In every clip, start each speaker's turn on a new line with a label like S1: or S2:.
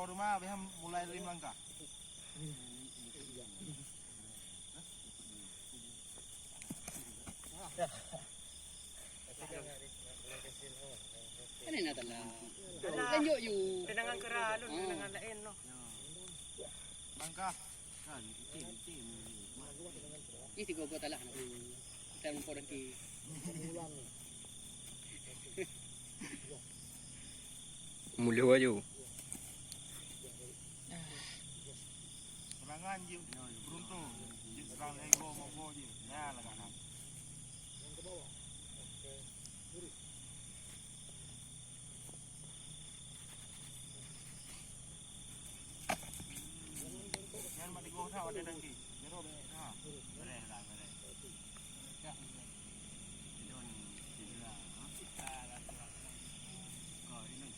S1: rumah, biar mulai dari langkah.
S2: Kan ini adalah lanjut you.
S3: Dengan kerah, dengan lain no.
S1: Langkah.
S2: Ini tiga buat alah. Kita lumpur lagi.
S4: Mulia aja.
S1: Serangan je, beruntung. Je serang ego mau je. Ya lah kan. Jangan mati go tahu ada dengki. Jero be. Ha. Boleh lah, boleh. Ya. Don tidak. Kau ini.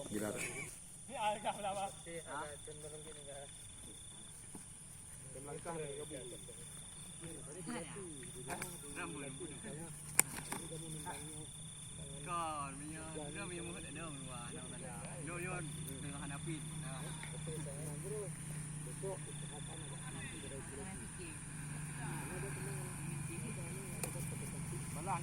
S4: Jeda.
S3: Ni agak lama. Agak cenderung gini kan.
S1: Langkah ni gabung.
S2: Kon, punya mulut ada luar. Yon dengan hanapit.
S1: Balang.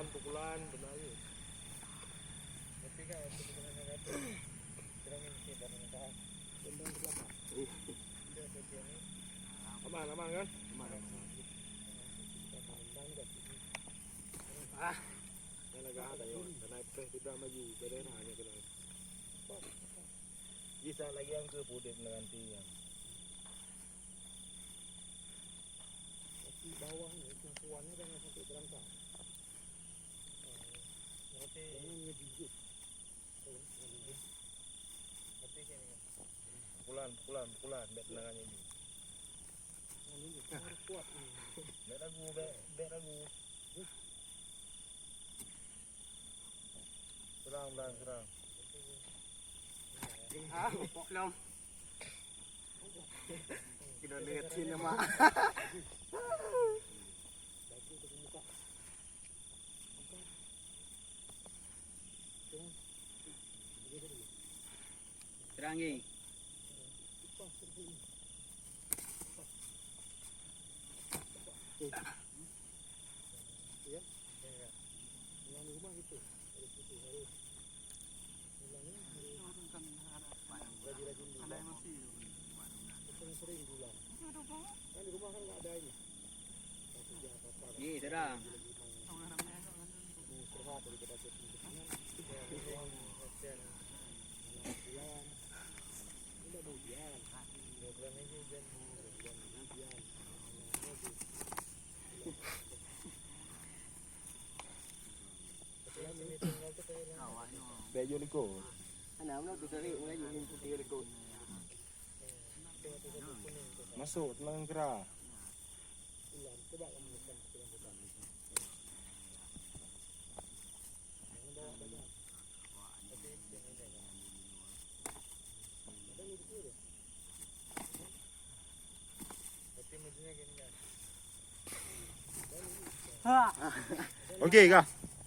S1: Pukulan benar ni.
S3: Tapi kan itu benar kan. Kira mesti barang dah. Tembang ke belakang. Dia bagian ni.
S1: Aman kan? Aman. Yang agak ada yo. Karena peh sudah maju, beden hanya kena. Bisa lagi yang ke pudek nanti yang. Di bawah ni tumpuannya jangan sampai berangkat. Jangan ngejujur.
S3: Tapi kini
S1: pukulan, bet lengannya ini.
S3: ini harus kuat ni.
S1: Bet ragu. Serang.
S2: Belum. Kita lihat sini mak.
S3: Bagi ke muka.
S2: Terangi.
S3: Ya. Yang rumah itu. Harus. Mulanya rajin-rajin dulu.
S1: Ada emosi.
S3: Sering bulan. Kan di rumah kan enggak ada ini. Tapi dia apa-apa.
S2: Ni sedang.
S3: Istirahat daripada ketinggian. Bulan. Udah hujan. Bulan ini hujan.
S1: Bejo liko.
S2: Anak mana tu tarik mulai jadi putih rekod.
S1: Masuk telang kerah.
S3: Bulan coba kamu makan bulan. Jangan bawa banyak. Tapi jangan jaga. Ada ni tu dia. Tapi mestinya gini kan.
S1: Okey kah?